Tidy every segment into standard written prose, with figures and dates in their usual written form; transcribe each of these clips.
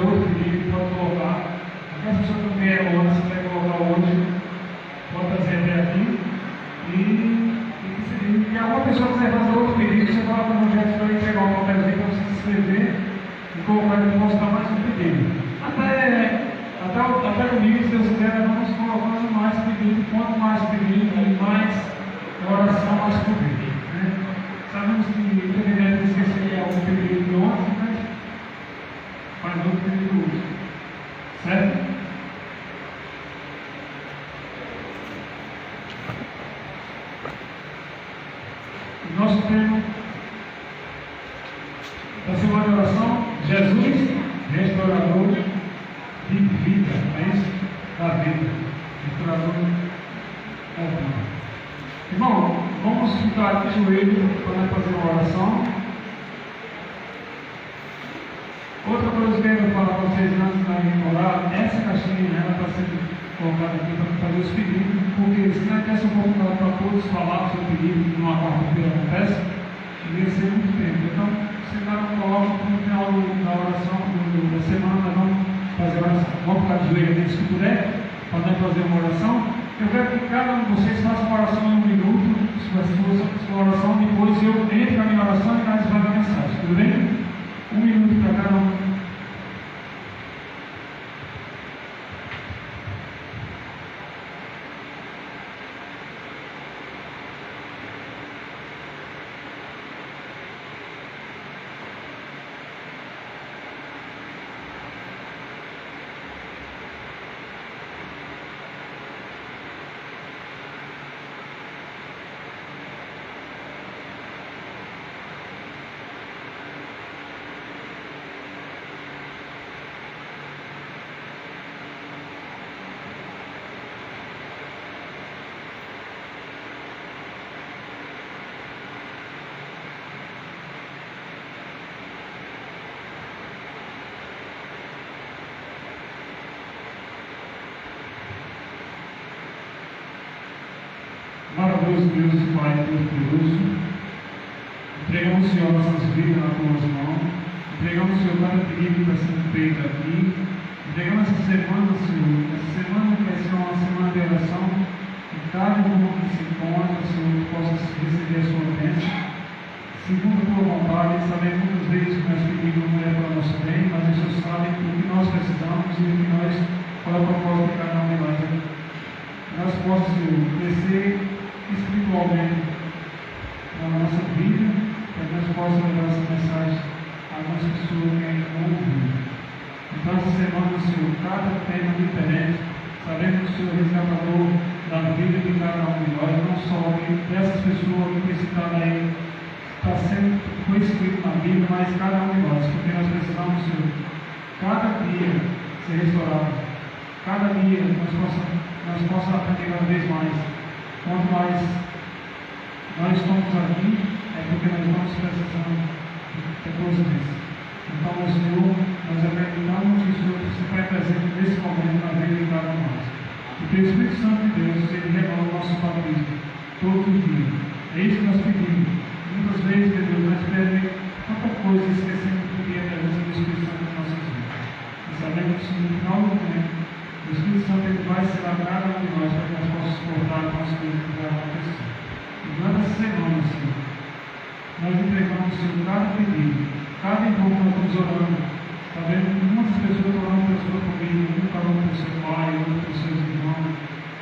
outro pedido, pode colocar. Aquela pessoa que não vieram hoje, você vai colocar hoje, pode trazer até aqui. E alguma pessoa quiser fazer outro pedido, você fala com o Jeff para ele pegar um papelzinho para você se inscrever e colocar ele para postar mais um pedido. Até domingo, se Deus quiser, vamos colocando mais pedido. Quanto mais pedido, mais oração, mais pedido. Né? Sabemos que infelizmente esqueci algum pedido de ontem, mas faz outro pedido hoje. Certo? Nosso tema da semana de oração: Jesus, restaurador de vida. É isso? Da vida. Restaurador da vida. Irmão, vamos ficar de joelho para fazer uma oração. Outra coisa que eu quero falar para vocês antes de orar: essa caixinha ela está sendo colocada aqui para fazer os pedidos, porque se não tivesse oportunidade para todos falar o seu pedido numa quarta-feira acontece, ia ser muito tempo. Então, se não coloca no final da oração da semana, vamos fazer a oração. Vamos ficar de joelho antes que puder, para nós fazer uma oração. Eu quero que cada um de vocês faça uma oração em 1 minuto, sua oração, depois eu entro na minha oração e nós vamos a mensagem, tudo bem? 1 minuto para cada um. Maravilhoso Deus e Pai Todo-Poderoso, entregamos, Senhor, nossas vidas nas tuas mãos, entregamos, Senhor, cada pedido que está sendo feito aqui, entregamos essa semana, Senhor, essa semana que vai ser uma semana de oração, que cada irmão que se encontra, Senhor, possa receber a sua bênção, segundo a tua vontade. Sabemos muitas vezes que nós pedimos não é para o nosso bem, mas o Senhor sabe o que nós precisamos e o que nós, qual é o propósito de cada um de nós. Nós possamos, Senhor, crescer espiritualmente na nossa vida, para que nós possamos levar essa mensagem a nossa pessoa que ainda não ouviu. Então, essa semana, Senhor, cada tema diferente, sabemos que o Senhor é resgatador da vida de cada um de nós, não só dessas pessoas que necessitaram aí, está sendo escrito na Bíblia, mas cada um de nós, porque nós precisamos, Senhor, cada dia ser restaurado, cada dia nós possamos aprender cada vez mais. Quanto mais nós estamos aqui, é porque nós estamos precisando de coisa dessa. Então, meu Senhor, nós acreditamos que o Senhor se faz presente nesse momento na vida de cada um de nós. E que o Espírito Santo de Deus, ele renova o nosso batismo todos os dias. É isso que nós pedimos. Muitas vezes, meu Deus, nós pedimos tanta coisa e esquecemos de pedir a presença do Espírito Santo em nossas vidas. E sabemos que no final do tempo, o Espírito Santo ele vai ser a cada um de nós para que nós possamos suportar as nossas coisas que vai acontecer. E durante essa semana, Senhor, nós entregamos, Senhor, cada pedido, cada irmão que nós estamos orando. Está vendo que muitas pessoas estão orando pela sua família, um está orando pelo seu pai, outro pelos seus irmãos,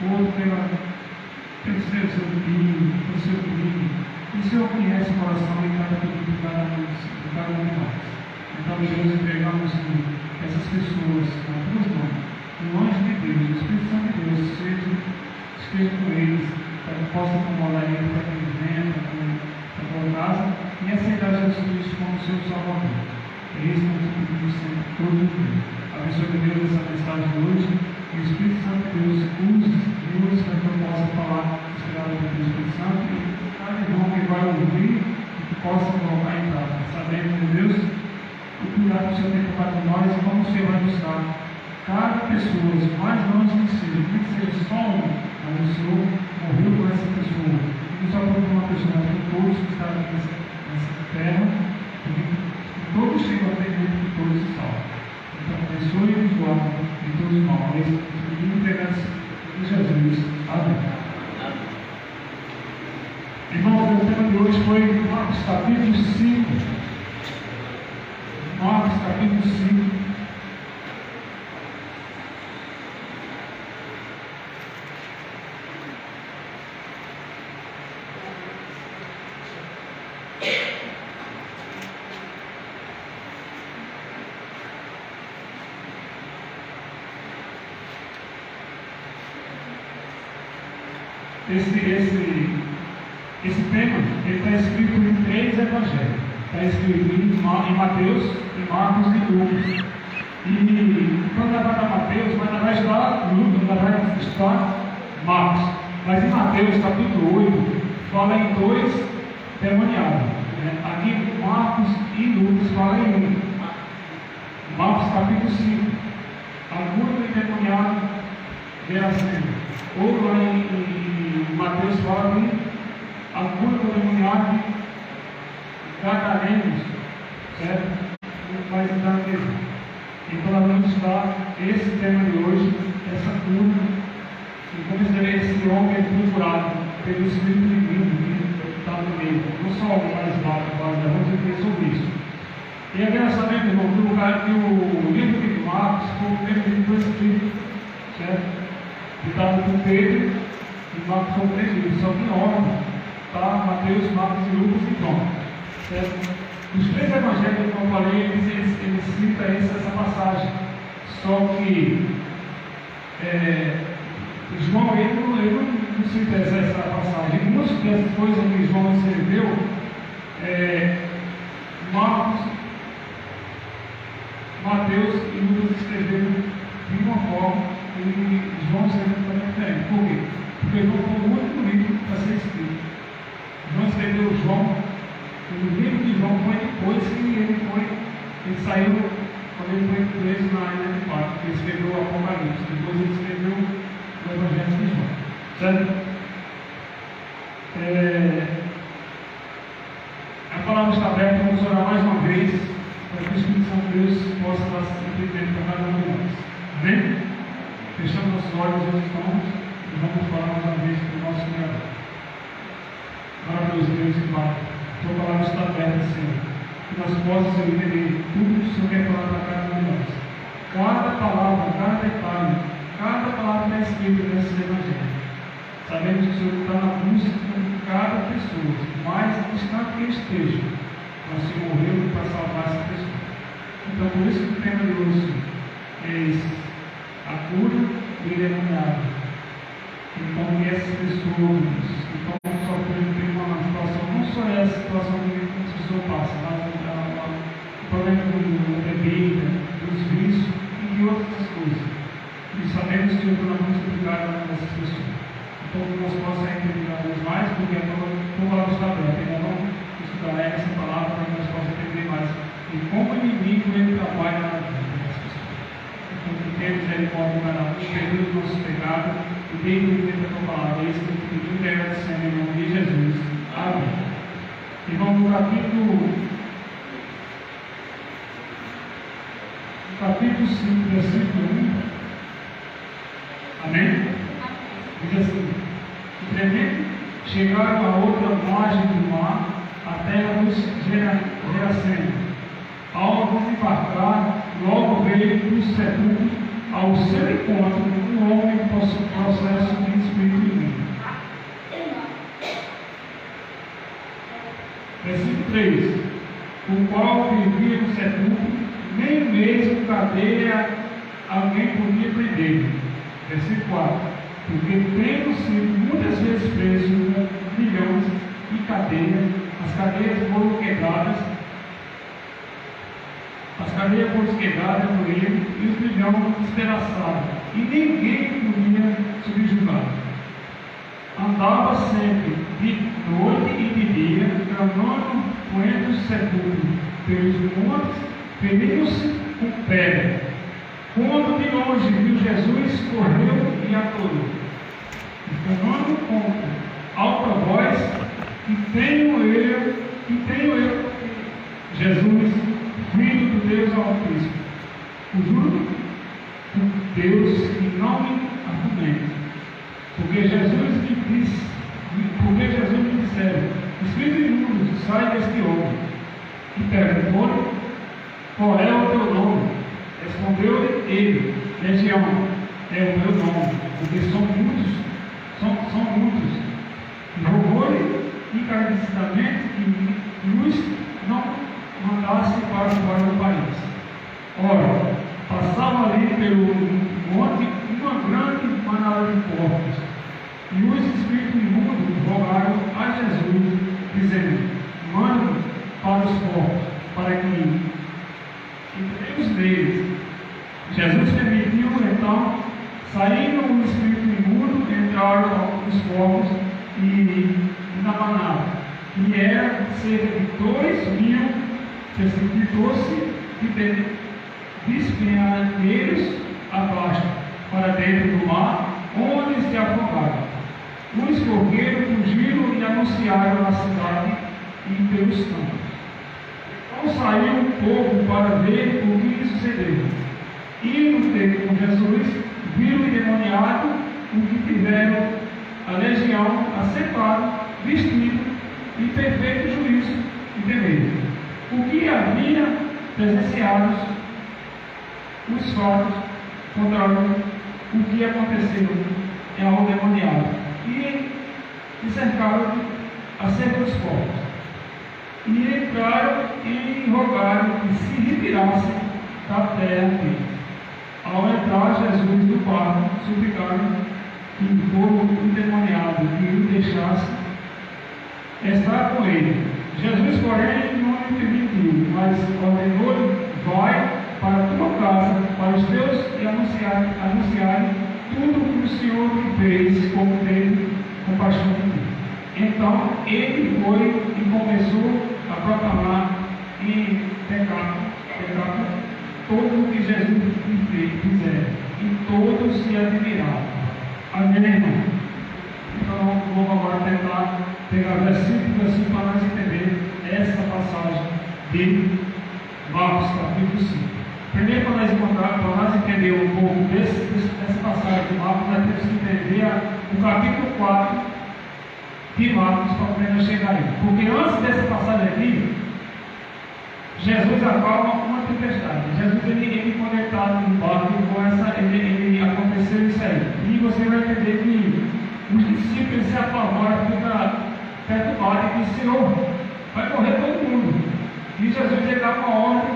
outro pelo seu filho, pelo seu filho. E o Senhor conhece o coração de cada pedido de cada um de nós. Então, Deus, entregamos, Senhor, essas pessoas nas tuas mãos. O anjo de Deus, o Espírito Santo de Deus, esteja com eles, para que possam acomodar eles para que eles venham para a tua casa e aceitar Jesus Cristo como seu Salvador. É isso que nós pedimos sempre, todos os dias. Abençoe Deus essa mensagem de hoje e o Espírito Santo de Deus use para que eu possa falar inspirado pelo Espírito Santo e cada irmão que vai ouvir e que possa colocar em prática. Sabendo, meu Deus, o cuidado que o Senhor tem para nós e como o Senhor vai nos dar. Cada pessoa, mais longe que seja só um, mas o Senhor morreu por essa pessoa. E não só por uma pessoa, mas por todos que estão nessa terra, porque todos chegam a ter que todos se salvam. Então, abençoe e nos guarde de todos os males, e entrega-se de Jesus. Amém. Irmãos, o tema de hoje foi Marcos capítulo 5. Marcos capítulo 5. Esse tema está escrito em 3 evangelhos. Está escrito em Mateus, em Marcos e Lucas. E quando vai para Mateus, vai estudar Lucas, vai estudar Marcos. Mas em Mateus capítulo 8, fala em 2 demoniados. Aqui Marcos e Lucas falam em 1. Marcos capítulo 5. A cura do endemoniado Geraseno. Ou lá em Mateus fala em a cura do endemoniado Gadarenos, certo? Vai estudar mesmo. Então nós vamos estudar esse tema de hoje, essa cura, e como esse homem é procurado pelo Espírito Divino que está no meio. Não só o mais baixo, mas vamos entender sobre isso. E é engraçado, irmão, que o livro de Marcos foi o primeiro livro que foi escrito, certo? Ditado por Pedro, e Marcos foi o primeiro, só que em ordem. Tá? Mateus, Marcos e Lucas e João. Certo? Os 3 evangelhos, como eu falei, eles citam essa passagem. Só que João ele não cita essa passagem. E muitas das coisas que João escreveu, Marcos, Mateus e Lucas escreveram de uma forma e João escreveu também diferente. Por quê? Porque João foi o único livro para ser escrito. João escreveu João, o livro de João foi depois que ele saiu, quando ele foi preso na ilha de Pátria, ele escreveu o Apocalipse, depois ele escreveu o Evangelho de João, certo? A palavra está aberta, vamos orar mais uma vez, para que o Espírito Santo de Deus possa dar entendimento para cada um de nós. Amém? Fechamos nossos olhos e estamos e vamos falar mais uma vez para o nosso Criador. Maravilhoso Deus e Pai, tua palavra está aberta, Senhor, que nós possamos entender tudo que o Senhor quer falar para cada um de nós. Cada palavra, cada detalhe, cada palavra está escrita nesse evangelho. Sabemos que o Senhor está na busca de cada pessoa, mais distante que esteja, mas o Senhor morreu para salvar essa pessoa. Então, por isso que o tema de hoje é esse: a cura do endemoniado. Então, que essas pessoas que estão sofrendo por uma situação, não só essa situação que as pessoas passam, mas o problema da bebida, dos vícios e de outras coisas. E sabemos que o Senhor não vai explicar essas pessoas. Então, que nós possamos entender cada vez mais, porque a tua palavra está aberta. Ainda vamos estudar essa palavra para que nós possamos entender mais. E como o inimigo ele trabalha na vida das pessoas. Então, que tenha misericórdia para nós, perdoe os nossos pecados. E desde a tua palavra, é isso que eu pedi, agradecendo em nome de Jesus. Amém. Irmão, no capítulo 5, versículo 1. Amém? Diz assim: tremendo, chegaram a outra margem do mar, a terra dos Gerasenos. Ao desembarcar, logo veio do sepulcro ao seu encontro um homem com processo de espírito divino. Versículo 3: o qual vivia no sepulcro, nem mesmo cadeia alguém podia prender. Versículo 4: porque tendo sido muitas vezes preso com milhões de cadeias, as cadeias foram quebradas por ele e os milhões despedaçados, e ninguém podia subjugar. Andava sempre de noite e de dia, clamando por entre os sepulcros, pelos montes, ferindo-se com pedra. Quando de longe viu Jesus, correu e adorou, clamando com alta voz: que tenho eu, Jesus, Filho do Deus Altíssimo. O juro Deus e não me argumente. Porque Jesus me disseram: Espírito imundo, sai deste homem. E perguntou-lhe: qual é o teu nome? Respondeu-lhe ele: Legião, é o meu nome, porque são muitos. E rogou-lhe encarecidamente que nos não mandasse para fora do país. Ora, passava ali pelo monte uma grande manada de porcos, e os espíritos imundos rogaram a Jesus, dizendo: manda para os porcos, para que entremos neles. Jesus permitiu, então, saindo o espírito imundo, entraram os porcos e na manada, que era cerca de 2.000, precipitou-se de despenhadeiros abaixo, para dentro do mar, onde se afogaram. Os porqueiros fugiram e anunciaram na cidade e pelos campos. Então saiu o povo para ver o que sucedeu. Indo ter com Jesus, viram o endemoniado, o que tiveram a legião assentado, vestido em perfeito juízo e temer. O que havia presenciado os fatos contaram o que aconteceu ao endemoniado e cercaram acerca dos povos. E entraram e rogaram que se retirassem da terra deles. Ao entrar Jesus no barco, suplicaram que o povo endemoniado que o deixasse estar com ele. Jesus, porém, não lhe permitiu, mas ordenou-lhe: vai para a tua casa, para os teus, e anunciarem tudo o que o Senhor te fez, como teve compaixão de ti. Então ele foi e começou a proclamar em Decápolis tudo o que Jesus fizera, e todos se admiravam. Amém, irmão? Então vamos agora tentar pegar versículo assim para nós entender essa passagem de Marcos capítulo 5. Primeiro, para nós entender um pouco dessa passagem de Marcos, nós temos que entender o capítulo 4 de Marcos para poder chegar aí. Porque antes dessa passagem aqui, Jesus acalma uma tempestade. Jesus, quando ele está no barco, ele aconteceu isso aí. E você vai entender que os discípulos se apavoram, ficam perturbados e dizem: Senhor, vai morrer todo mundo. E Jesus ele dá uma ordem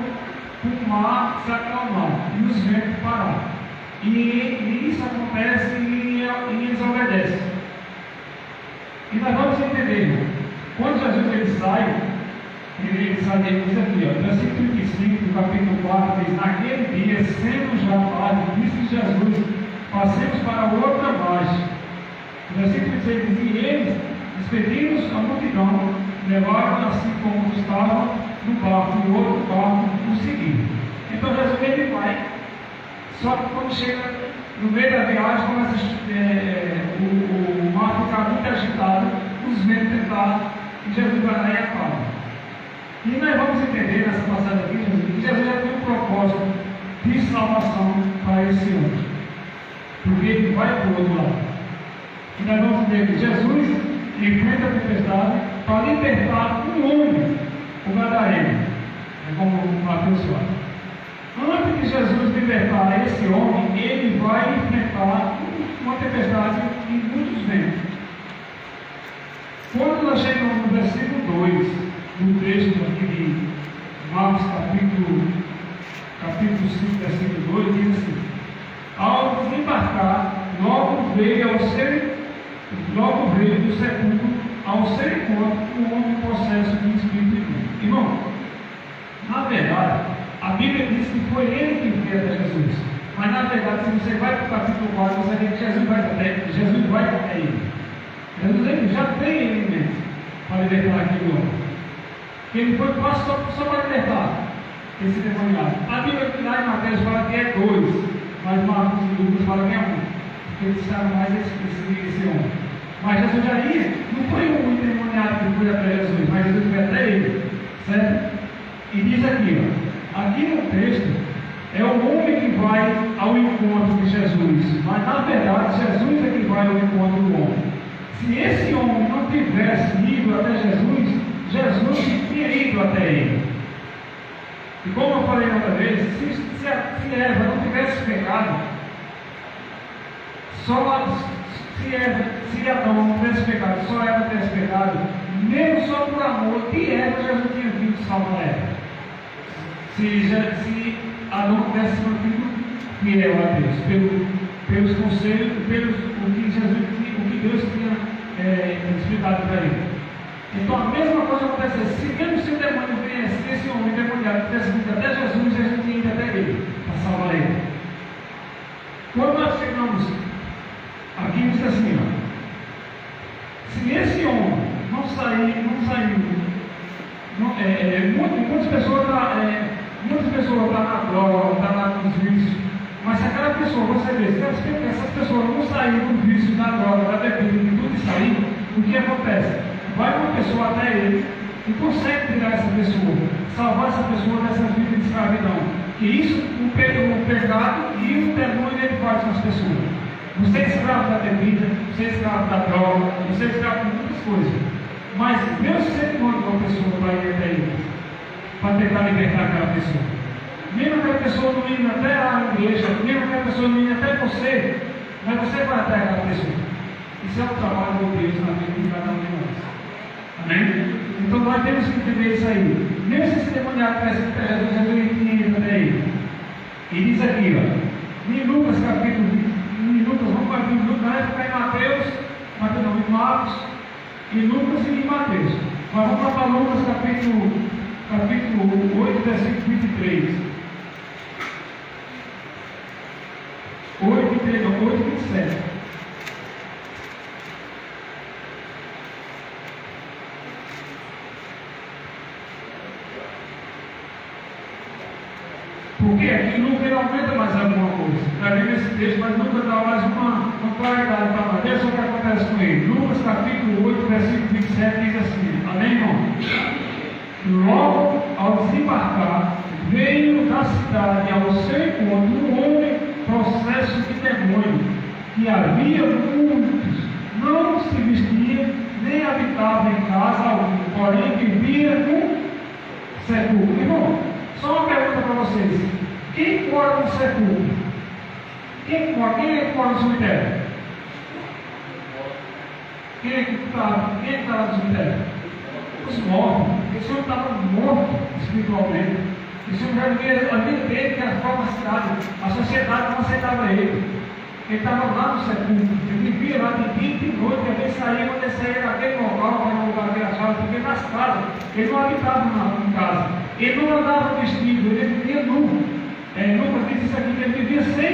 para o mar se acalmar e os ventos parar. E isso acontece e eles obedecem. E nós vamos entender, quando Jesus ele sai diz aqui, versículo 35 do capítulo 4, diz: naquele dia, sendo já tarde, disse Jesus: passemos para outra margem. O versículo 16 diz: e eles, despedindo a multidão, levaram assim como estavam no barco, e o outro barco o seguiu. Então Jesus ele vai, só que quando chega no meio da viagem, começa o mar ficar muito agitado, os ventos tentaram, e Jesus vai lá e acalma. E nós vamos entender nessa passagem aqui, que Jesus já tem um propósito de salvação para esse homem, porque ele vai para o outro lado. E nós vamos ver que Jesus enfrenta a tempestade para libertar um homem, o gadareno, como o Mateus fala. Antes de Jesus libertar esse homem, ele vai enfrentar uma tempestade e muitos ventos. Quando nós chegamos no versículo 2 do texto aqui de Marcos capítulo 5, versículo 2, diz assim: ao desembarcar, logo veio do sepulcro ao seu encontro um homem possesso de espírito imundo. Irmão, na verdade, a Bíblia diz que foi ele que veio até Jesus. Mas na verdade, se você vai para o capítulo 4, você vê que Jesus vai até ele. Jesus ele já tem ele em mente para libertar aquele homem. Ele foi só para libertar esse demoniado. A Bíblia lá em Mateus fala que é 2, mas Marcos e Lucas fala que é 1, porque eles sabem mais esse homem. Mas Jesus já ia, não foi um endemoniado que foi até Jesus, mas Jesus foi até ele, certo? E diz aqui, ó, aqui no texto, É o homem que vai ao encontro de Jesus, mas na verdade Jesus é que vai ao encontro do homem. Se esse homem não tivesse ido até Jesus, Jesus tinha ido até ele. E como eu falei outra vez, se Eva não tivesse pecado, se Adão não tivesse pecado, só Eva tivesse pecado, mesmo só por amor de Eva, Jesus tinha vindo salvar Eva. Se Adão tivesse mantido fiel a Deus, pelos conselhos, o que Deus tinha explicado para ele. Então a mesma coisa acontece, se mesmo se o demônio viesse, se esse homem demoniado tivesse vindo até Jesus, Jesus tinha ido até ele, para salvar ele. Quando nós chegamos aqui, diz assim, se esse homem não saiu, muitas pessoas estão na droga, estão lá nos vícios, mas se aquela pessoa, você vê, se essas pessoas não saírem do vício, da droga, da bebida, de tudo isso aí, o que acontece? Vai uma pessoa até ele e consegue tirar essa pessoa, salvar essa pessoa dessa vida de escravidão. Que isso, o pecado e o demônio ele faz com as pessoas. Você é escravo da bebida, você é escravo da droga, você é escravo de muitas coisas. Mas Deus sempre manda uma pessoa para ir até ele, para tentar libertar aquela pessoa. Mesmo aquela pessoa não indo até a igreja, mesmo aquela pessoa não indo até você, mas você vai até aquela pessoa. Isso é o trabalho de Deus na vida de cada um de nós. Amém? Então nós temos que entender isso aí. Mesmo se esse demoniado tivesse até Jesus, ele tinha ido até ele. E diz aqui, em Lucas capítulo 20, vamos para Lucas, vai ficar em Mateus, em Marcos, em Lucas e em Mateus. Mas vamos para Lucas capítulo 8, versículo 23. 8, 27. Porque aqui Lucas aumenta mais alguma coisa. Está lendo esse texto, mas Lucas dá mais uma claridade para nós. Veja o que acontece com ele. Lucas capítulo 8, versículo 27 diz assim: amém, irmão? Logo ao desembarcar, veio da cidade ao seu encontro um homem possesso de demônio, que havia muitos, não se vestia, nem habitava em casa alguma, porém vivia no sepulcro. Irmão, só uma pergunta para vocês: quem mora no sepulcro? Quem é que mora no cemitério? Quem é que está lá no cemitério? Os mortos. Esse homem estava morto espiritualmente. Esse homem já vivia a vida dele, que era fora da cidade. A sociedade não aceitava ele. Ele estava lá no sepulcro. Ele vivia lá de dia e de noite. E às vezes saía, quando ele saía naquele local, que era um lugar que ele achava, porque nas casas. Ele não habitava em casa. Ele não andava vestido, ele vivia nu. Lucas diz isso aqui, que ele vivia sem.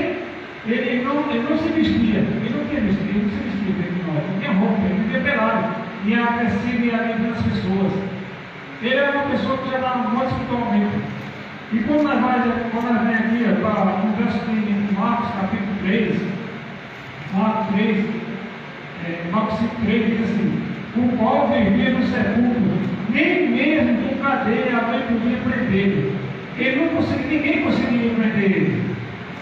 Ele não se vestia. Ele não tinha vestido, ele não se vestia. Não tinha roupa, ele vivia pelado. E era agressivo e agredindo as pessoas. Ele era uma pessoa que já estava muito espiritualmente. E quando nós vem aqui para o verso de Marcos capítulo 3, Marcos 5,3 diz assim: o qual vivia no sepulcro, nem mesmo com cadeia alguém podia prender. Ninguém conseguia prender ele.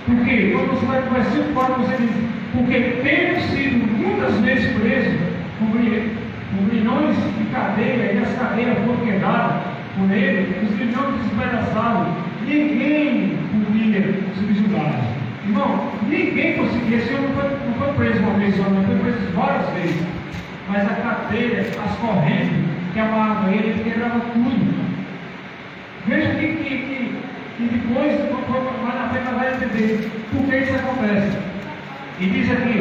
Por quê? Quando você vai conhecer o Paulo, você diz: porque tendo sido muitas vezes preso com grilhões de cadeia, e as cadeias foram quebradas por ele, os grilhões despedaçados, ninguém podia subjugar. Irmão, ninguém conseguia. Esse homem não foi preso uma vez só, não foi preso várias vezes. Mas a cadeia, as correntes que amarravam ele quebrava tudo. Veja que depois, mais na frente, vai entender por que isso acontece. E diz aqui,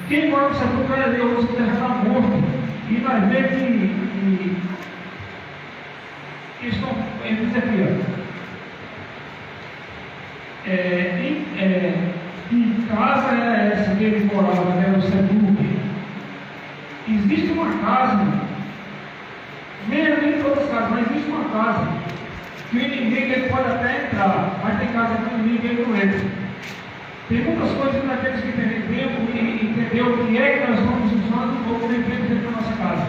quem mora no sepulcro é Deus, que já está morto. E nós vemos que estão, ele diz aqui, que casa é essa que ele morava, que era o sepulcro? Existe uma casa, nem todas as casas, mas existe uma casa que o inimigo ele pode até entrar, mas tem casa que o inimigo ele não entra. Tem muitas coisas que naqueles que têm tempo e entendeu o que é que nós vamos usando ou como devemos dentro da nossa casa.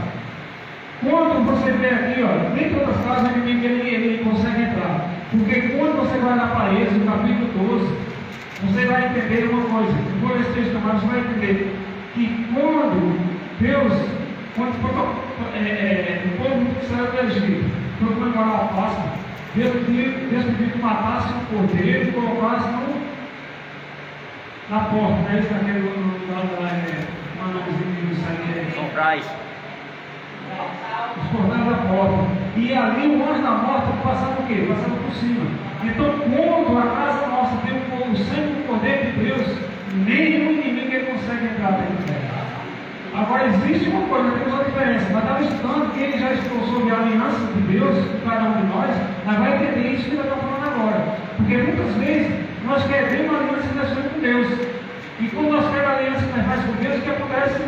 Quando você vê aqui, nem todas as casas o inimigo ele consegue entrar. Porque vai lá para Êxodo, capítulo 12, você vai entender uma coisa. Por esse texto, mas você vai entender que quando Deus, o povo que saiu do Egito, foi comemorar a Páscoa, Deus pediu que matasse um cordeiro e colocasse na porta, né? Isso naquele lugar lá, os portais da porta. E ali o anjo da morte passava o quê? Passava por cima. Então, quando a casa nossa tem o sangue do poder de Deus, nenhum inimigo ele consegue entrar dentro dela. Agora, existe uma coisa, tem uma diferença. Mas estava estudando que ele já estou sobre a aliança de Deus com cada um de nós, mas vai entender isso que eu estou falando agora. Porque muitas vezes nós queremos uma aliança que nós fazemos com Deus. E quando nós queremos a aliança que nós fazemos com Deus, o que acontece?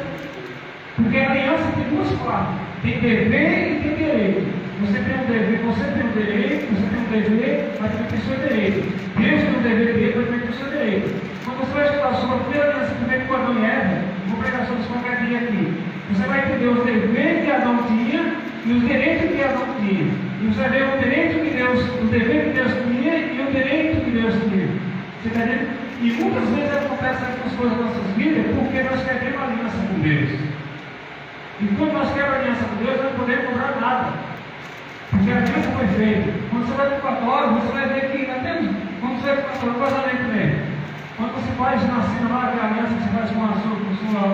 Porque a aliança tem duas partes: tem dever e tem direito. Você tem um dever, você tem um direito, você tem um dever, mas também tem o seu direito. Deus tem um dever dele, mas também tem o seu direito. Quando você vai estudar sobre a primeira aliança que veio com Adão e Eva, vou pregar sobre isso qualquer dia aqui, você vai entender os deveres que Adão tinha e os direitos que Adão tinha. E você vai ver o direito que Deus, o dever que Deus tinha e o direito que Deus tinha. Você está entendendo? E muitas vezes acontece algumas coisas nas nossas vidas porque nós queremos aliança com Deus. E quando nós queremos aliança com Deus, nós não podemos cobrar nada. Porque a aliança foi feita. Quando você vai para o cartório, você vai ver que até quando você vai para o casamento mesmo. Quando você faz na cena lá, que a aliança que você faz com a sua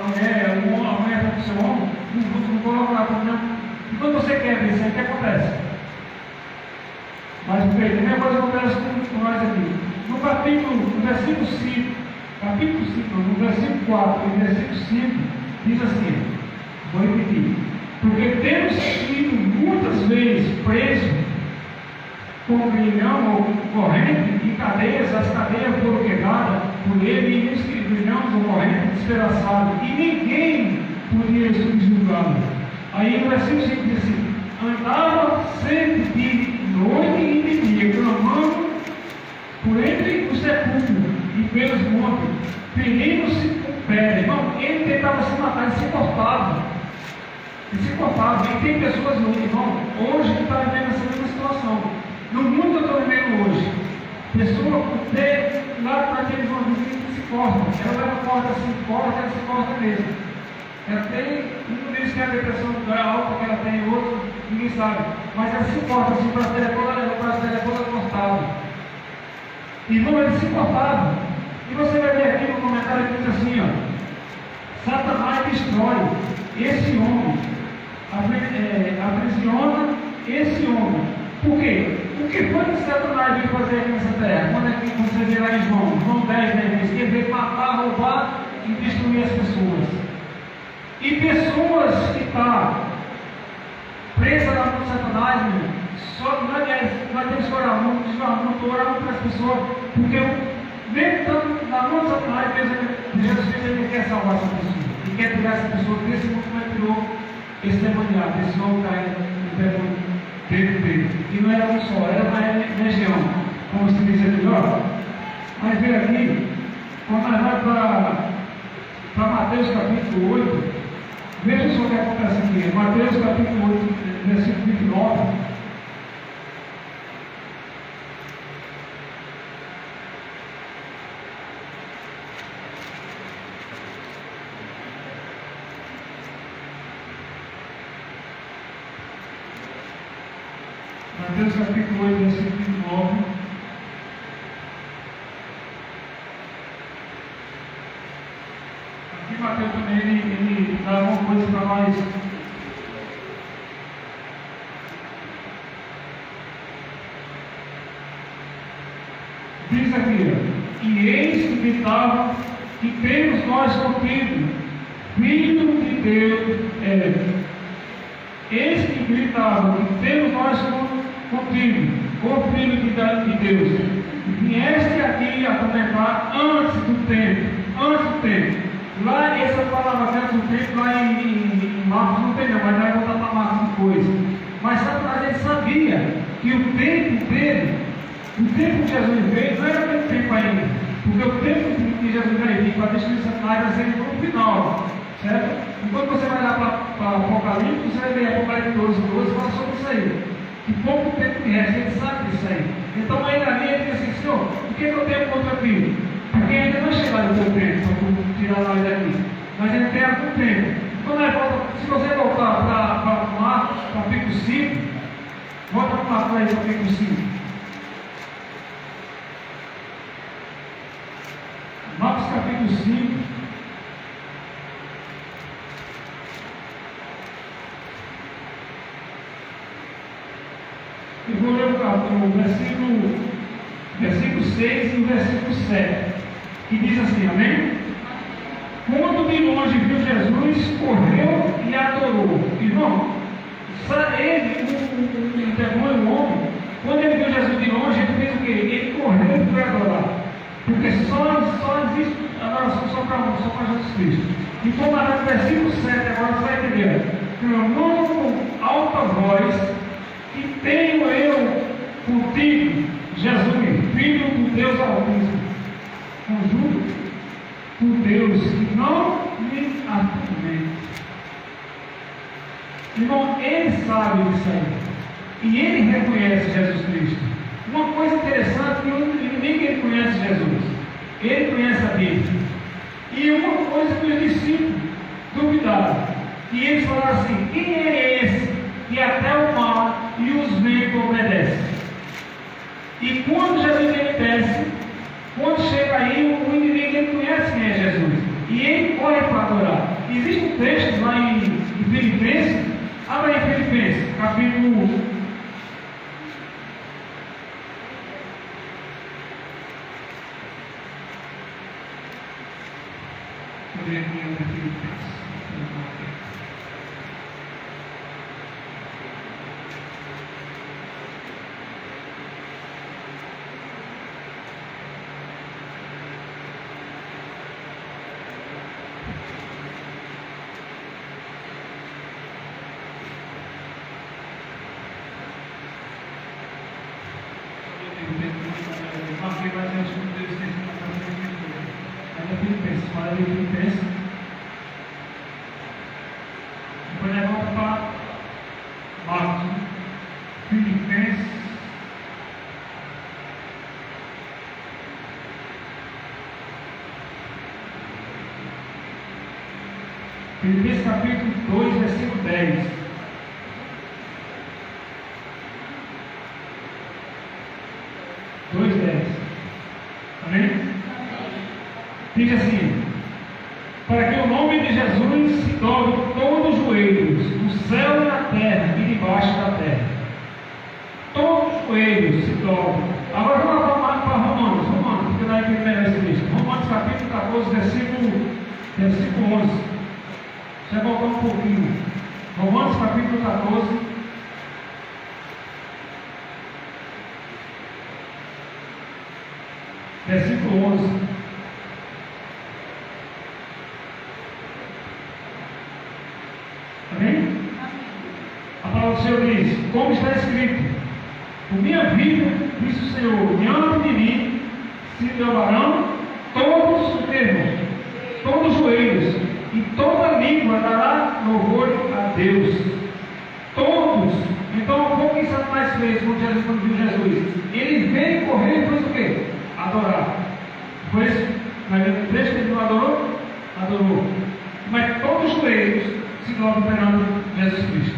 mulher, a mulher com o seu homem, não coloca lá para não. E quando você quer isso, aí o que acontece? Mas veja, a mesma coisa acontece com nós aqui. No versículo 5, no versículo 4 e no versículo 5, diz assim, vou repetir: porque temos sido muitas vezes presos com grilhão ou corrente e cadeias, as cadeias foram quebradas por ele e os grilhões ou corrente despedaçados, e ninguém podia subjugá-lo. Aí no versículo 5 diz assim: andava sempre de noite e de dia, clamando por entre os sepulcros e pelos montes, ferindo-se com pedra. Irmão, ele tentava se matar, ele se cortava. E tem pessoas no irmão, hoje que está vivendo essa mesma situação. No mundo eu estou vivendo hoje. Pessoa lá para aqueles homens que se cortam. Ela leva corda assim, ela se corta mesmo. Ela tem, um diz que é a depressão alta que ela tem, outro, ninguém sabe. Mas ela se corta assim, para ter toda cortada. Irmão, ele se cortava. E você vai ver aqui no comentário que diz assim, ó: Satanás destrói esse homem, aprisiona esse homem. Por quê? O que foi que Satanás veio fazer aqui nessa terra? Quando é que você vê lá em João 10, né? Diz que ele veio matar, roubar e destruir as pessoas. E pessoas que estão presas na mão de Satanás, só nós temos que orar muito, orar para as pessoas, porque mesmo na mão de Satanás, Jesus ele quer salvar essa pessoa, e quer tirar essa pessoa desse mundo que ele tirou esse demoniado, esse homem que está dentro dele. E não era um só, era uma região, como se diz aqui, ó. Mas veja aqui, quando nós vamos para Mateus capítulo 8, veja só o que acontece aqui. Mateus capítulo 8, versículo 29. Mateus capítulo 8, versículo 29. Aqui Mateus também ele dá uma coisa para nós. Diz aqui: e eis que gritavam, que temos nós contigo, Filho de Deus é. Eis que gritavam, que temos nós contigo, ó Filho de Deus, vieste aqui a contemplar antes do tempo. Lá, essa palavra antes do tempo, lá em Marcos não tem não, mas vai voltar para Marcos depois. Mas Satanás ele sabia que o tempo dele, o tempo que Jesus veio, não era aquele tempo ainda, porque o tempo que Jesus veio para destruir Satanás vai ser no final, certo? Enquanto você vai lá para Apocalipse, você vai ver Apocalipse 12, fala sobre isso aí. Que pouco tempo que resta, ele sabe disso aí. Então ainda ali ele diz assim: que eu tenho contra Cristo? Porque ainda não é chegado o teu tempo para tirar nós daqui. Mas ele tem algum tempo. Quando nós volta, se você voltar para Marcos, capítulo 5, volta para Marcos aí, capítulo 5. Marcos capítulo 5. Eu vou ler o versículo 6 e o versículo 7, que diz assim, amém? Quando de longe viu Jesus, correu e adorou. Irmão, ele, o demônio, o homem, quando ele viu Jesus de longe, ele fez o quê? Ele correu e foi adorar. Porque só existe adoração só para Jesus Cristo. Então, no versículo 7, agora você vai entender. Clamando com alta voz, que tenho eu contigo, Jesus, Filho do Deus Altíssimo. Conjuro por Deus, que não me atormente. Irmão, ele sabe disso aí. E ele reconhece Jesus Cristo. Uma coisa interessante, que ninguém conhece Jesus. Ele conhece a Bíblia. E uma coisa que os discípulos duvidaram. E eles falaram assim, quem é esse que até o mar e os ventos obedecem? E quando Jesus ele desce, quando chega aí, o inimigo ele conhece quem é Jesus. E ele corre para adorar. Existe um texto lá em Filipenses. Abra aí Filipenses, capítulo 2, versículo 10. Amém? Diz assim: para que o nome de Jesus se dobre todos os joelhos, no céu e na terra e debaixo da terra. Todos os joelhos se dobram. Agora vamos lá para Romanos, porque não é que melhor esse texto. Romanos capítulo 14, versículo 11. Você vai voltar um pouquinho. Romanos capítulo 14. Versículo 11. Amém? A palavra do Senhor diz, como está escrito, por minha vida, diz o Senhor, diante de mim se dobrarão todos os termos, todos os joelhos, e toda língua dará louvor a Deus. Todos. Então, como que Satanás fez quando viu Jesus? Ele veio correr e fez o quê? Adorar. Foi isso? Mas o trecho que ele não adorou? Adorou. Mas todos os joelhos se dobram perante Jesus Cristo.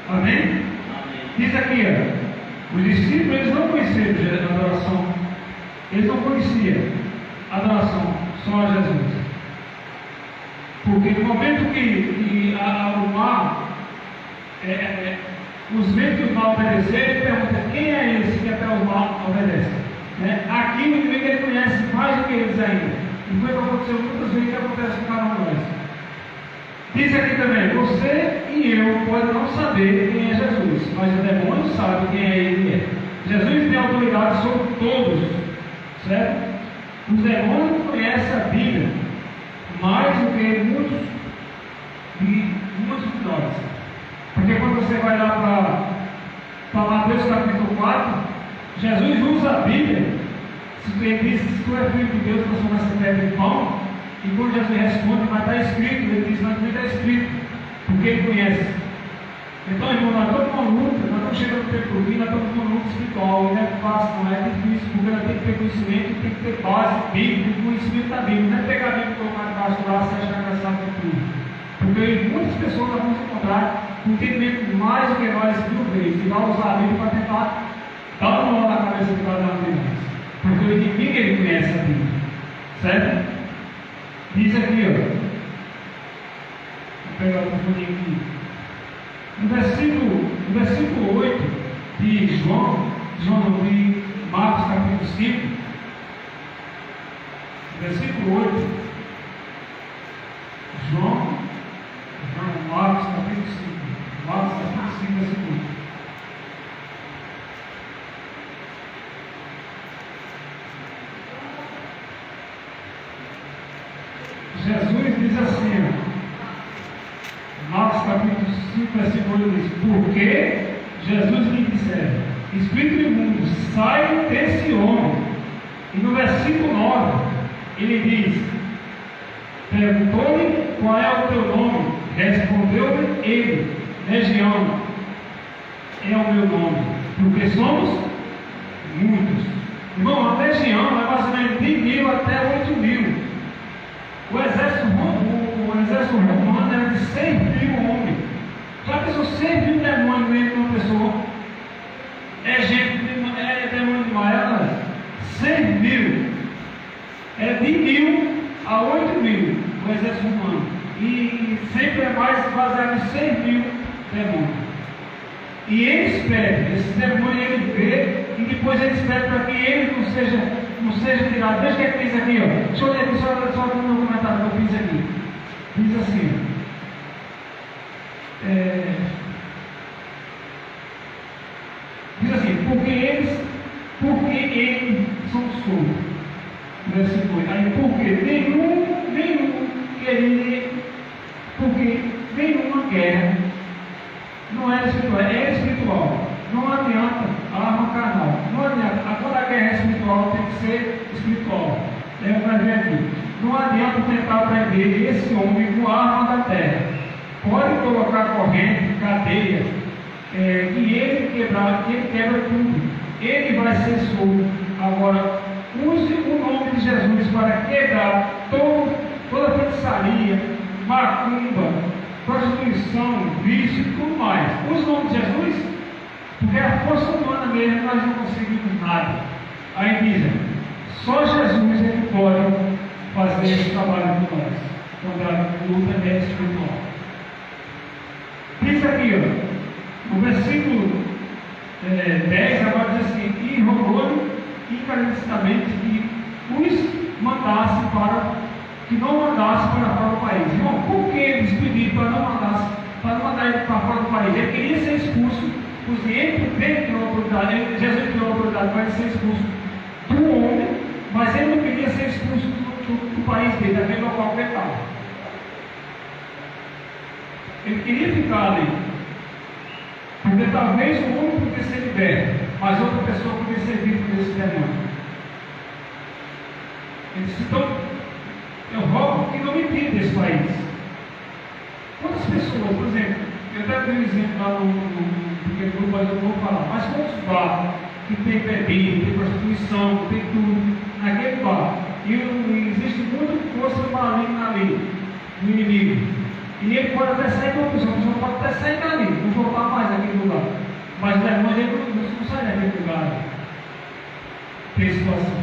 Amém? Amém? Diz aqui, os discípulos eles não conheciam a adoração. Eles não conheciam a adoração só a Jesus. Porque no momento que o mar, os ventos do mar obedeceram, ele pergunta, quem é esse que até o mar obedece? Aqui o inimigo ele conhece mais do que eles ainda. E foi o que aconteceu muitas vezes que acontece com cada um de nós. Diz aqui também, você e eu podem não saber quem é Jesus, mas o demônio sabe quem é ele. Jesus tem autoridade sobre todos, certo? Os demônios conhecem a Bíblia mais do que muitos de nós. Porque quando você vai lá para Mateus capítulo 4, Jesus usa a Bíblia. Ele diz que se tu é filho de Deus, transforma essa pedra em pão. E quando Jesus responde, mas está escrito, ele diz, mas também está escrito, porque ele conhece. Então, irmão, nós estamos numa luta, nós estamos chegando no tempo do fim, nós estamos numa luta espiritual, e não é fácil, não é difícil, porque ela tem que ter conhecimento, tem que ter base bíblica, conhecimento da Bíblia. Não é pegar a Bíblia e colocar debaixo do braço e achar que sabe de tudo. Porque muitas pessoas nós vamos encontrar com entendimento mais do que nós 1000 vezes, e vai usar a Bíblia para tentar dar um nó na cabeça de cada um de nós. Porque o inimigo ele conhece a Bíblia. Certo? Diz aqui, ó. Vou pegar o folhinho aqui. No versículo 8 de de Marcos capítulo 5, versículo 8, Marcos capítulo 5, versículo 8. Jesus diz assim, Marcos capítulo 5, versículo 8 diz: porque Jesus lhe dissera, espírito imundo, sai desse homem. E no versículo 9, ele diz: perguntou-lhe qual é o teu nome. Respondeu-lhe ele: Legião é o meu nome, porque somos muitos. Irmão, a legião é mais ou menos de 1.000 até 8.000. O exército romano era de 100.000 homens. Já pensou 100.000 demônios dentro de uma pessoa? É demônio demais, ela 100.000. É de 1.000 a 8.000 o exército romano. E sempre é mais baseado em 100.000 demônios. E eles pedem, esses demônios ele vê, e depois eles pedem para que ele não seja tirado. Veja o que é que diz aqui, ó. Deixa eu ler aqui só no meu comentário que eu fiz aqui. Diz assim, porque eles são surdos. Versículo 8. Aí, porque nenhuma guerra não é espiritual, é espiritual. Não adianta a arma carnal. Não adianta. Quando a guerra é espiritual, tem que ser espiritual. É o que vai ver aqui. Não adianta tentar prender esse homem com a arma da terra. Pode colocar corrente, cadeia, que ele quebrar, que ele quebra tudo. Ele vai ser solto. Agora, use o nome de Jesus para quebrar toda feitiçaria, macumba, prostituição, vício e tudo mais. Use o nome de Jesus, porque a força humana mesmo nós não conseguimos nada. Aí dizem, só Jesus é que pode fazer esse trabalho com nós, quando a luta é espiritual. Diz aqui, ó, no versículo 10, agora diz assim: e rogou-lhe encarecidamente que não mandasse para fora do país. Irmão, por que eles pediram para não mandar ele para fora do país? Ele queria ser expulso, ele tem uma autoridade, Jesus tem uma autoridade para ele ser expulso do homem, mas ele não queria ser expulso do país dele, daquele local que ele estava. Ele queria ficar ali, porque talvez o homem podia ser liberto, mas outra pessoa podia ser vítima desse demônio. Ele disse: então, eu rogo que não me tire desse país. Quantas pessoas, por exemplo, eu até dei um exemplo lá no pequeno grupo, mas eu não vou falar, mas quantos bar que tem bebida, tem prostituição, tem tudo naquele bar, e existe muita força maligna ali, do inimigo, e ele pode até sair da pessoa, a pessoa pode até sair dali, não voltar mais naquele lugar, mas o demônio ele não sai daquele lugar. Tem situação.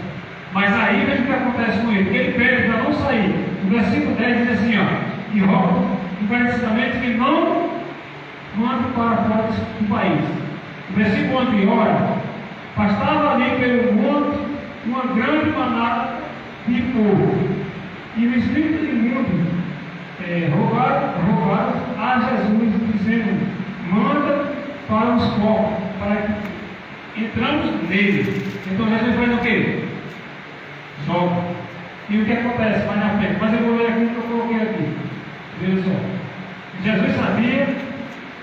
Mas aí veja o que acontece com ele, porque ele pede para não sair. No versículo 10 diz assim, ó, e roga encarecidamente que não mande para fora do país. No versículo 11, ora, pastava ali pelo monte uma grande manada de povo, e o espírito imundo rogaram a Jesus, dizendo: manda para os povos, para que entramos nele. Então Jesus faz o quê? Joga. E o que acontece mais na frente? Mas eu vou ler aqui o que eu coloquei aqui. Veja só. Jesus sabia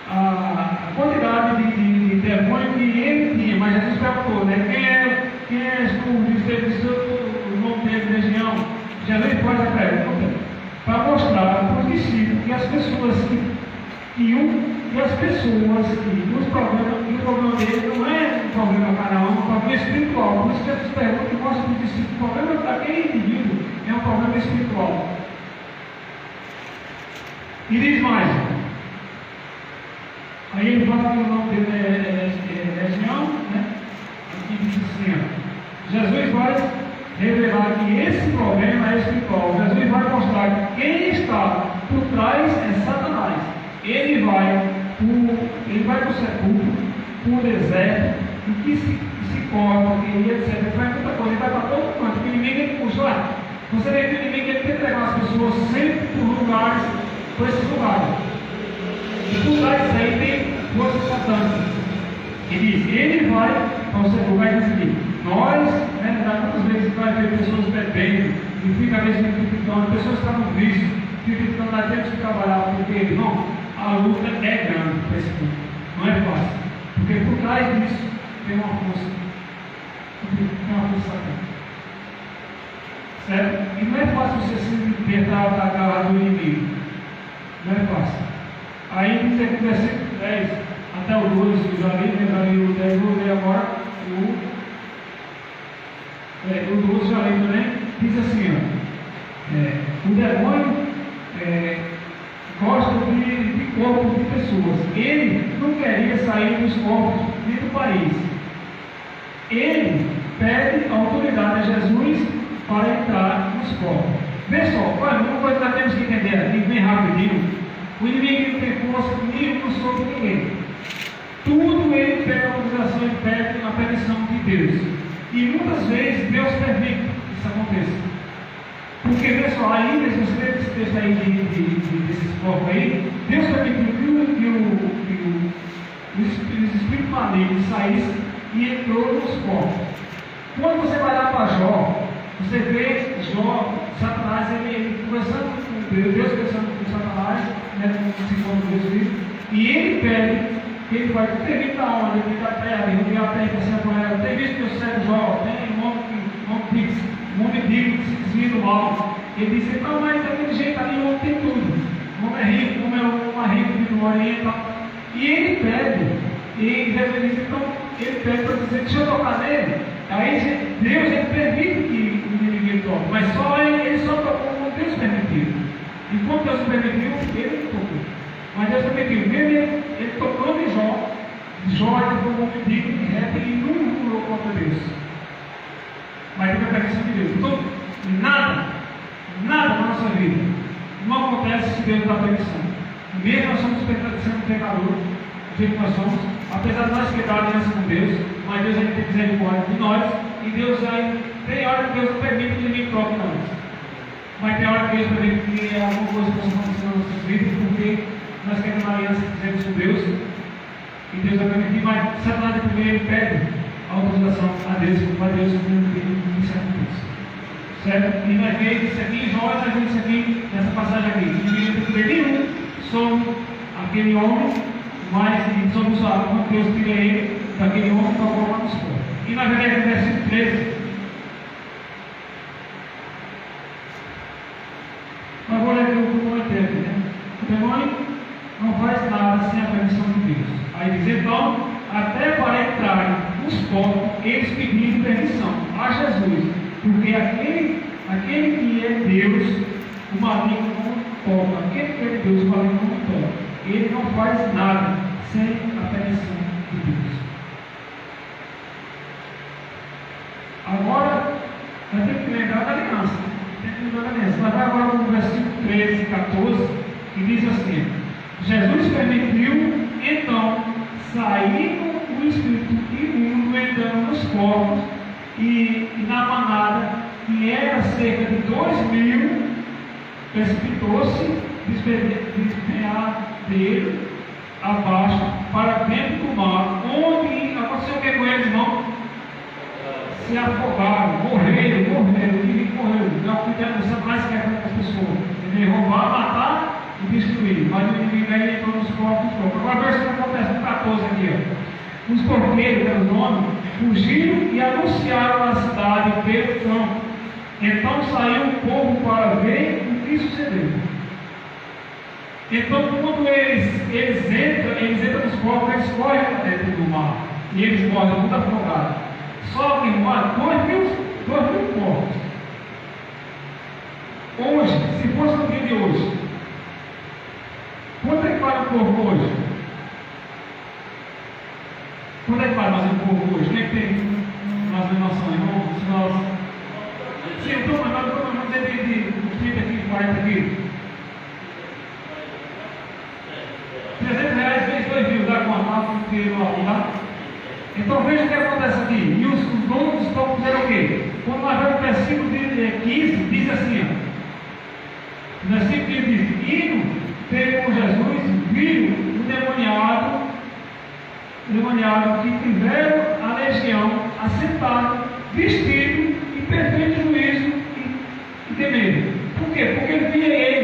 a quantidade de demônio que ele tinha, mas Jesus perguntou, né? Quem é o nome dele, legião? Jesus faz a pergunta para mostrar para os discípulos que as pessoas o problema dele não é um problema carnal, é um problema espiritual. Por isso que Jesus pergunta o problema daquele indivíduo é um problema espiritual. E diz mais. Aí ele fala que o nome dele é Legião, né? E diz assim, ó, Jesus vai revelar que esse problema é espiritual. Jesus vai mostrar que quem está por trás é Satanás. Ele vai para o sepulcro, para o deserto, e que se corta, que etc. Ele vai muita coisa, ele vai para todo canto. O inimigo ele puxa lá. Você vê que o inimigo ele tenta levar as pessoas sempre por lugares, por esses lugares. E por trás disso aí tem forças satânicas. E diz, ele vai, então você vai decidir. Nós, né, muitas vezes vai ver pessoas bebendo, e fica mesmo criticando, pessoas que estão no vício, criticando, nós temos que trabalhar, porque, irmão, a luta é grande para esse mundo. Não é fácil. Porque por trás disso tem uma força. Tem uma força satânica. Certo? E não é fácil você se libertar da garra do inimigo. Não é fácil. Aí diz aqui no versículo 10 até o 12, eu já li o 10, vou ler agora o 12 já li também. Diz assim, ó, o demônio gosta de corpos de pessoas. Ele não queria sair dos corpos nem do país. Ele pede autoridade a Jesus para entrar nos corpos. Vê só, uma coisa que nós temos que entender aqui, bem rapidinho. O inimigo não tem força nenhuma sobre ninguém. Tudo ele pede autorização, ele pede a permissão de Deus. E muitas vezes Deus permite que isso aconteça. Porque, pessoal, ainda, se você ler esse texto aí desses corpos aí, Deus permitiu que os espíritos malignos saíssem e entrou nos corpos. Quando você vai lá para Jó, você vê Jó, Satanás, ele conversando com Deus conversando com Satanás, né, com Deus vivo, e ele pede que ele vai ter visto da onde, ele da terra, ele viu a terra e assim com ela, tem visto que o servo Jó, tem um homem digno que se desvia do mal. Ele disse, então, mas daquele jeito ali o homem tem tudo. O homem é rico, o homem é uma rico de glória e tal. E ele pede, e Jesus diz, então, ele pede para dizer, deixa eu tocar nele. Aí Deus ele permite que o inimigo toque, mas só ele só tocou como Deus permitiu. E como Deus permitiu, ele não tocou. Mas Deus permitiu, mesmo ele tocando em Jó ele foi um homem digno de reto e nunca murmurou contra Deus. Mas teve a permissão de Deus. Então, nada na nossa vida não acontece se Deus dá permissão. Mesmo nós somos sendo pecadores, do jeito que nós somos, apesar de nós quebrar a aliança com Deus, mas Deus ainda tem misericórdia de nós, e Deus ainda tem hora que Deus permite que o inimigo toque em nós. Mas tem hora que Deus permite que alguma coisa possa acontecer nas nossas vidas, porque nós queremos uma aliança que fizemos com Deus, e Deus vai permitir, mas Satanás primeiro ele pede a autorização a Deus, para Deus permitir que isso aconteça. Certo? E nós vemos isso aqui em Jó, nós vemos isso aqui nessa passagem aqui. E não tem poder nenhum sobre aquele homem, mas sobre o salão, quando Deus tira ele daquele homem para colocar nos corpos. E nós vemos aqui no versículo 13. Mas vou ler aqui o demônio aqui, né? O demônio não faz nada sem a permissão de Deus. Aí diz, então, até para entrar nos corpos, eles pediram permissão a Jesus, porque aquele que é Deus, o maligno não toca. Aquele que é Deus, o maligno não toca. Ele não faz nada sem a permissão de Deus. Agora, nós temos que lembrar da aliança. Mas vai agora no versículo 13 e 14, que diz assim: Jesus permitiu, então, saindo o espírito imundo entrando nos corpos e na manada, que era cerca de 2.000, precipitou-se despenhadeiro abaixo para dentro do mar, onde aconteceu o que com eles, irmão? Se afogaram, morreram, não fizeram mais que as pessoas. Ele roubar, matar e destruir. Mas o inimigo aí entrou nos corpos. Agora veja o que acontece no 14 aqui. Ó. Os porqueiros, pelo nome, fugiram e anunciaram a cidade pelo campo. Então saiu o povo para ver o que sucedeu. Então, quando eles entram nos corpos, eles correm para dentro do mar. E eles morrem tudo afogados. Só que 2.000 2.000 porcos. Hoje, se fosse no dia de hoje, quanto é que vale um porco hoje? Quanto é que vale mais um porco hoje? Quem é que tem mais noção, irmão? Sim, eu estou mandando dizer de 30 quilos, 40 quilos. R$300 vezes 2.000, dá quanto? Tá? Então veja o que acontece aqui. E os donos estão dizendo o quê? Quando nós vemos o versículo 15, diz assim, ó. O versículo 15 diz: indo ter com Jesus, viram o demoniado que tiveram a legião assentado, vestido em perfeito juízo e temeram. Por quê? Porque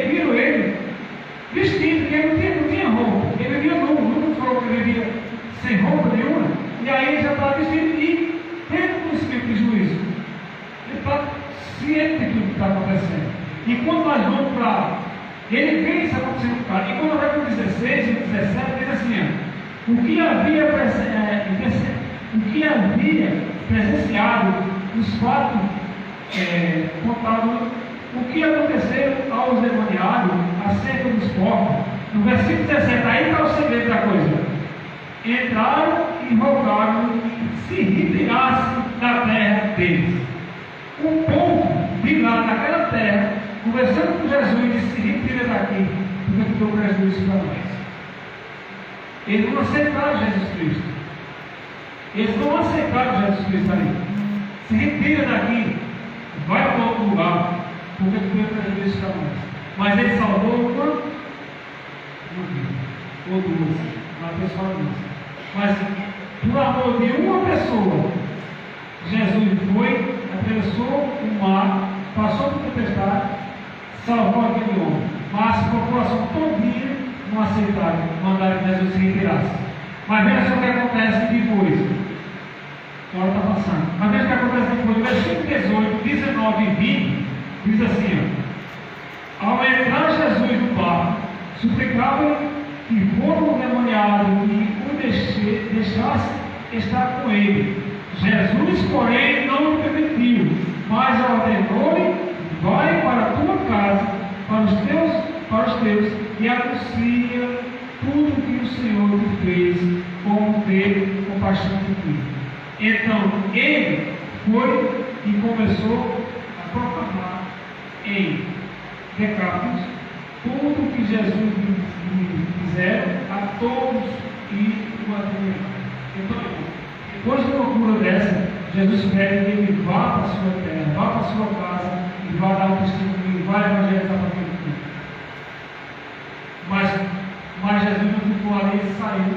viram ele vestido, que ele não tinha roupa, ele vivia nu, nunca falou que ele vivia sem roupa nenhuma, e aí ele já está vestido e tendo conhecimento de juízo. Ele está ciente de tudo que está acontecendo. E quando nós vamos para. Ele vê isso acontecendo com o cara. E quando nós vamos para o 16 e 17, diz assim: ó, o que havia presenciado os fatos contados, o que aconteceu aos demoniados acerca dos porcos. No versículo 17, aí está o segredo da coisa. Entraram e rogaram que se retirassem da terra deles. O povo de lá, naquela terra, conversando com Jesus, disse: se retira daqui, porque tu deu prejuízo para nós. Eles não aceitaram Jesus Cristo. Eles não aceitaram Jesus Cristo ali. Se retira daqui, vai para outro lugar, porque tu deu prejuízo para nós. Mas ele salvou uma vida, ou duas. Mateus fala isso. Mas por amor de uma pessoa, Jesus foi, atravessou o mar, passou por tempestade, salvou aquele homem. Mas a população todinha não aceitaram, mandaram que Jesus se retirasse. Mas veja só o que acontece depois. A hora está passando. Mas veja o que acontece depois. No versículo 18, 19 e 20, diz assim: ó, ao entrar Jesus no barco, suplicava-lhe que foram demoniados que o deixasse estar com ele. Jesus, porém, não o permitiu, mas ordenou-lhe: vai para a tua casa, para os teus, e anuncia tudo o que o Senhor te fez, como teve compaixão de ti. Então ele foi e começou a proclamar em Decápolis tudo o que Jesus lhe fizeram a todos e o admiraram. Então, depois de uma cura dessa, Jesus pede que ele vá para a sua terra, vá para a sua casa e vá dar o testemunho, vá evangelizar para todo mundo. Mas Jesus não ficou ali e saiu.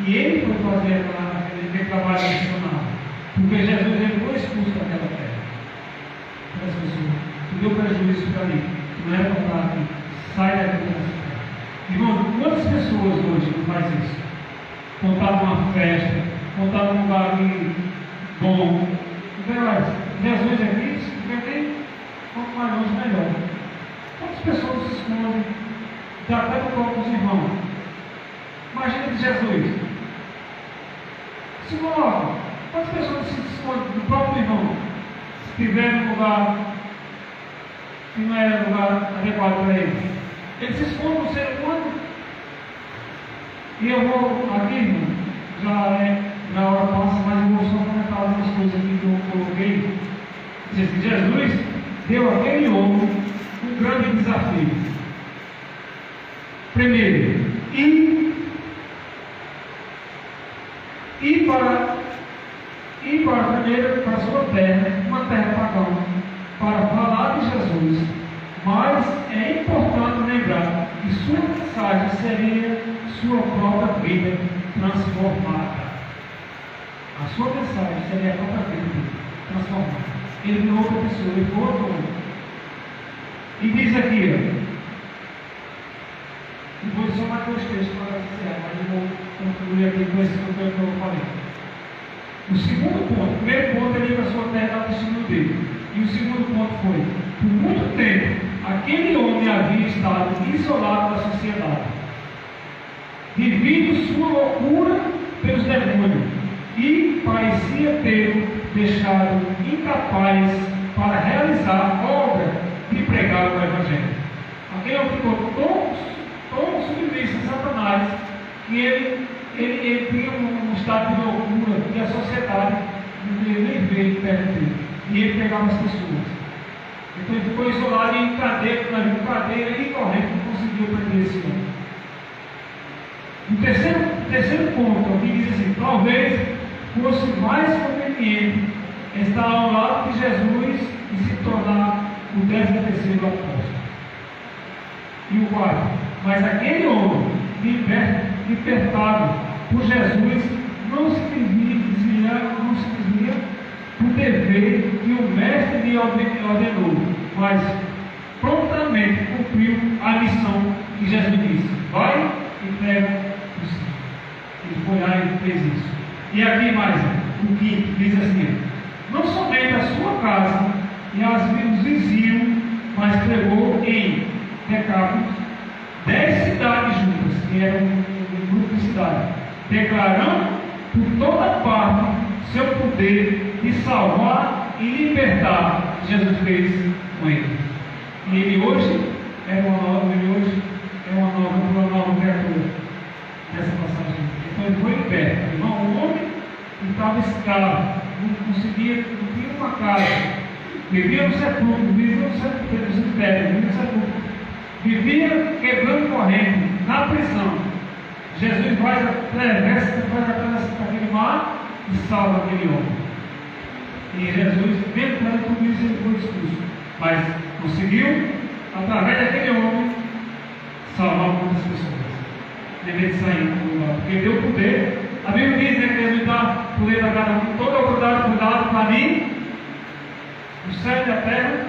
E ele foi fazer aquele trabalho missionário. Porque Jesus ele foi expulso daquela terra. As pessoas, tu deu prejuízo para mim, tu não é para estar aqui, sai daqui dessa terra. Irmão, quantas pessoas hoje não fazem isso? Contar numa festa, contar num lugar bom. Jesus aqui, se tem quanto mais longe melhor. Quantas pessoas se escondem? Dá até para os irmãos. Imagina de Jesus. Se coloca. Quantas pessoas se escondem do próprio irmão? Se estiver num lugar que não é lugar adequado para ele. Ele se esconde no ser humano. E eu vou aqui, irmão, já a hora passa, mas eu vou só comentar algumas coisas aqui que eu coloquei. Diz que Jesus deu àquele homem um grande desafio. Primeiro, ir para a sua terra, uma terra pagã, para falar de Jesus. Mas é importante lembrar que sua mensagem seria sua própria vida transformada. A sua mensagem seria a própria vida transformada. Ele virou outra pessoa, ele foi outro homem. E diz aqui, depois só mais dois textos para dizer, mas eu vou concluir aqui com esse que eu falei. O segundo ponto, o primeiro ponto ele ia para a sua terra dar testemunho dele. E o segundo ponto foi: por muito tempo, aquele homem havia estado isolado da sociedade, devido sua loucura pelos demônios, e parecia ter deixado incapaz para realizar a obra de pregar o Evangelho. Aquele homem ficou tão submisso a Satanás que ele tinha um estado de loucura que a sociedade não queria nem ver perto dele. E ele pegava as pessoas. Então ele ficou isolado em cadeia, e correndo, não conseguiu prender esse homem. O terceiro ponto aqui diz assim: talvez fosse mais conveniente estar ao lado de Jesus e se tornar o 13º apóstolo. E o quarto: mas aquele homem libertado por Jesus não se desvia do dever que o mestre lhe ordenou, mas prontamente cumpriu a missão que Jesus disse: vai e prega o Senhor. Ele foi lá e fez isso. E aqui mais o quinto diz assim: não somente a sua casa e os vizinhos, mas pregou em Decápolis 10 cidades juntas, que eram um grupo de cidades, declarando por toda parte seu poder de salvar e libertar. Jesus fez com ele. E ele hoje é uma nova criatura nessa passagem. Então ele foi liberto. Um homem que estava escravo, não tinha uma casa, vivia no sepulcro, vivia quebrando corrente, na prisão. Jesus faz atrás daquele mar e salva aquele homem. E Jesus, tentando tudo isso, ele foi expulso, mas conseguiu, através daquele homem, salvar muitas pessoas. Deveria sair do lado, porque deu poder. A Bíblia diz, né, que Jesus dá poder a cada um, toda a autoridade para mim, o céu e a terra,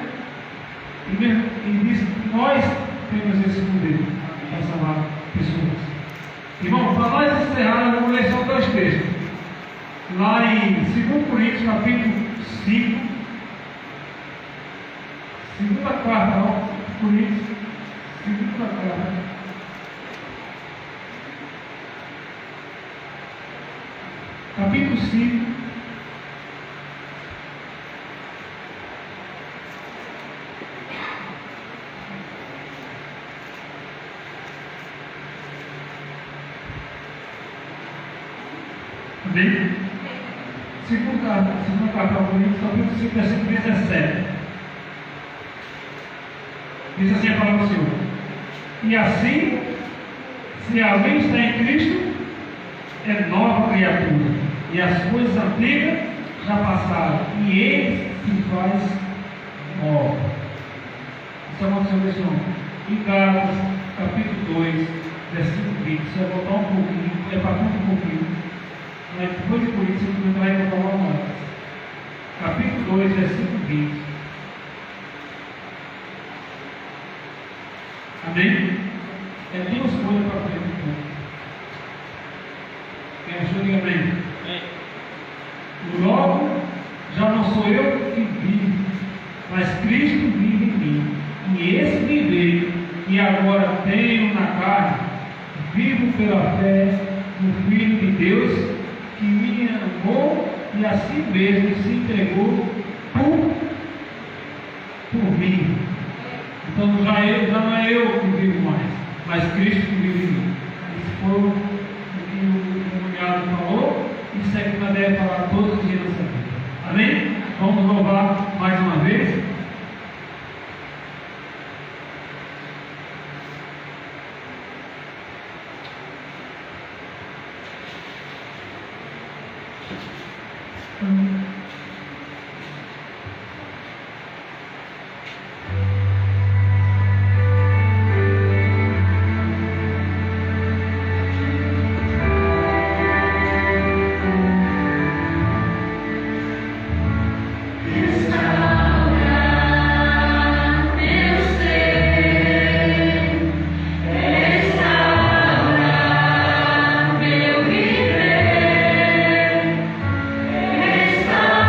e diz que nós temos esse poder para salvar pessoas. Irmão, para nós encerrar, eu vou ler só 2 textos. Lá em 2 Coríntios, capítulo 5, 2ª carta, Coríntios, 2ª carta, capítulo 5, amém? Segunda carta ao Coríntios, capítulo 5, versículo 17. Diz assim a palavra do Senhor: e assim, se alguém está em Cristo, é nova criatura, e as coisas antigas já passaram, e ele se faz nova. Isso é uma observação. Em Gálatas, capítulo 2, versículo 20. Se eu voltar um pouquinho, para um pouquinho. Depois de Coríntios, você vai encontrar uma nota. Capítulo 2, versículo 20. Amém? É 2 coisas para frente. Quem achou, diga amém. Logo, já não sou eu que vivo, mas Cristo vive em mim. E esse viver que agora tenho na carne, vivo pela fé no Filho de Deus, que me amou e a si mesmo se entregou por mim. Então já não é eu que vivo mais, mas Cristo que vive em mim. Isso foi o que o cunhado falou, e isso é que nós devemos falar todos os dias da nossa vida. Amém? Vamos louvar mais uma vez. Está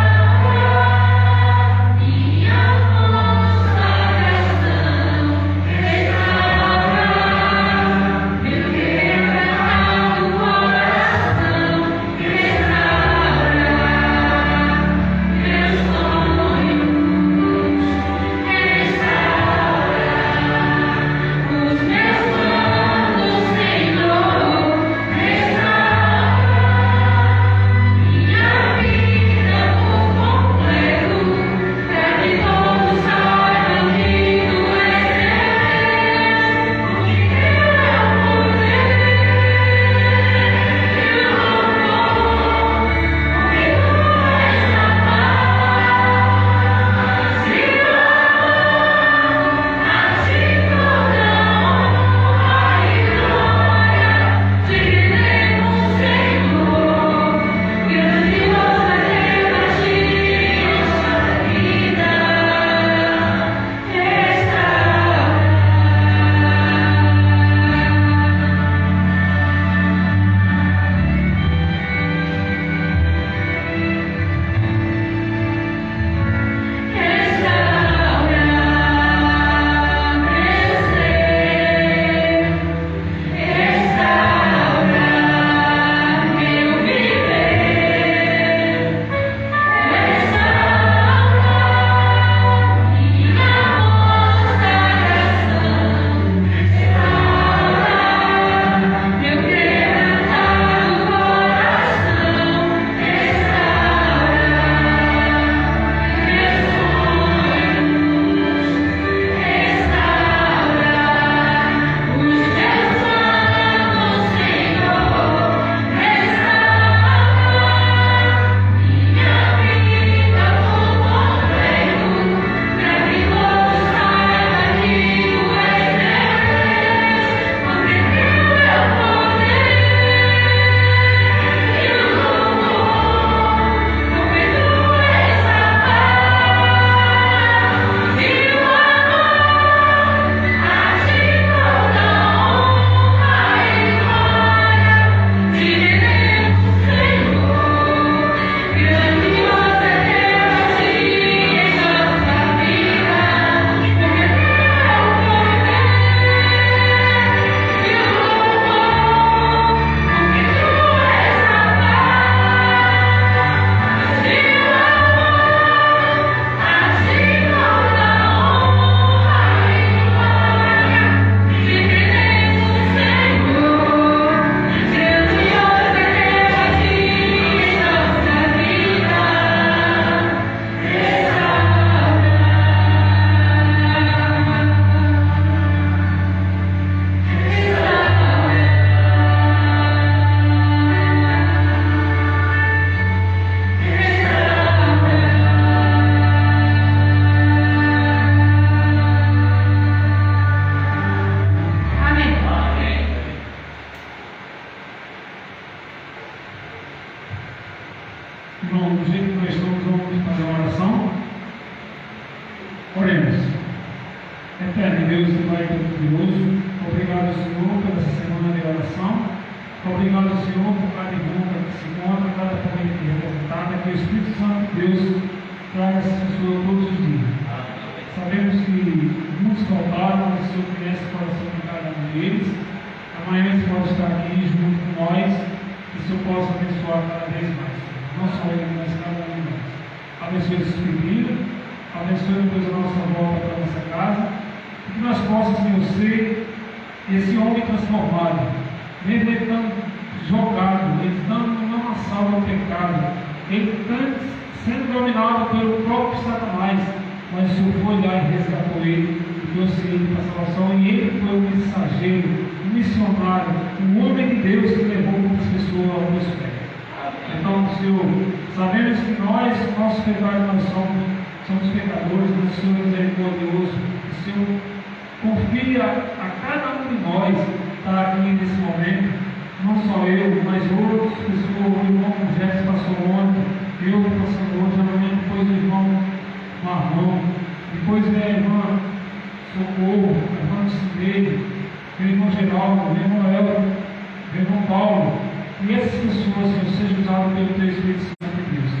Irmão, do jeito que nós estamos, vamos fazer uma oração. Oremos. Eterno Deus e Pai Todo-Poderoso, obrigado, Senhor, por essa semana de oração. Obrigado, Senhor, por cada irmão que se encontra, cada família que é representada, que o Espírito Santo de Deus traga essa pessoa todos os dias. Sabemos que muitos faltaram, mas o Senhor conhece o coração de cada um deles. Amanhã eles podem estar aqui junto com nós, que o Senhor possa abençoar cada vez mais. Não só ele, mas cada um de nós. Abençoe esse pedido, abençoe depois a nossa volta para a nossa casa, e que nós possamos, Senhor, ser esse homem transformado, mesmo ele estando jogado, ele estando numa amassado ao pecado, ele estando sendo dominado pelo próprio Satanás, mas o Senhor foi lá e resgatou ele, e trouxe ele para a salvação, e ele foi o mensageiro, o missionário, o homem de Deus que levou muitas pessoas ao Deus pés. Então, Senhor, sabemos que nós, nossos pecados, nós somos pecadores, mas o Senhor é misericordioso. O Senhor confia a cada um de nós estar aqui nesse momento, não só eu, mas outras pessoas. O irmão Jefferson passou ontem, eu passando hoje, amanhã depois o irmão Marlon, depois a irmã Socorro, a irmã Cineide, o irmão Geraldo, o irmão Elton, o irmão Paulo. E essas pessoas, Senhor, sejam usadas pelo Teu Espírito Santo de Deus.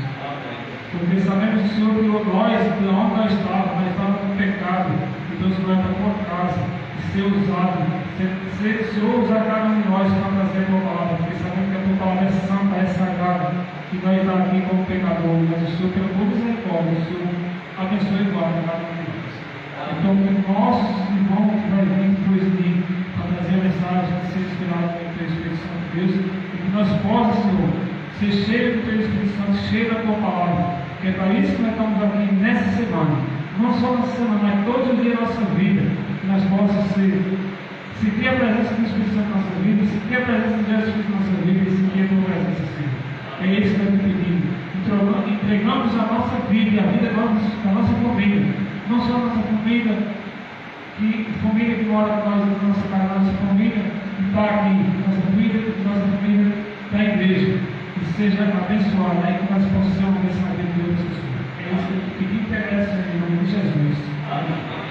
Porque sabemos, Senhor, que nós, de onde nós estávamos no pecado, e Deus vai para a tua casa, e ser usado, Senhor, usar cada um de nós para trazer a tua palavra, porque sabemos que a tua palavra é santa, é sagrada, e nós estamos aqui como pecador, mas o Senhor, pela tua misericórdia, o Senhor abençoe e guarda cada um de nós. Então, que o nosso irmão que vai vir depois de mim, para trazer a mensagem, que seja inspirado pelo Teu Espírito Santo de Deus, nós possamos, Senhor, ser cheios do Teu Espírito Santo, cheios da Tua palavra, porque é para isso que nós estamos aqui nessa semana, não só nessa semana, mas todos os dias da nossa vida, que nós possamos sentir a presença do Espírito Santo na nossa vida, sentir a presença de Jesus na nossa vida e sentir a Tua presença, Senhor. É isso que nós te pedimos. Entregamos a nossa vida e a vida da nossa família, não só a nossa família que mora com nós na nossa casa, nossa família que está aqui, nossa família da igreja, que seja abençoada e que nós possamos ser uma bênção na vida de outras pessoas. É isso que interessa em nome de Jesus. Amém.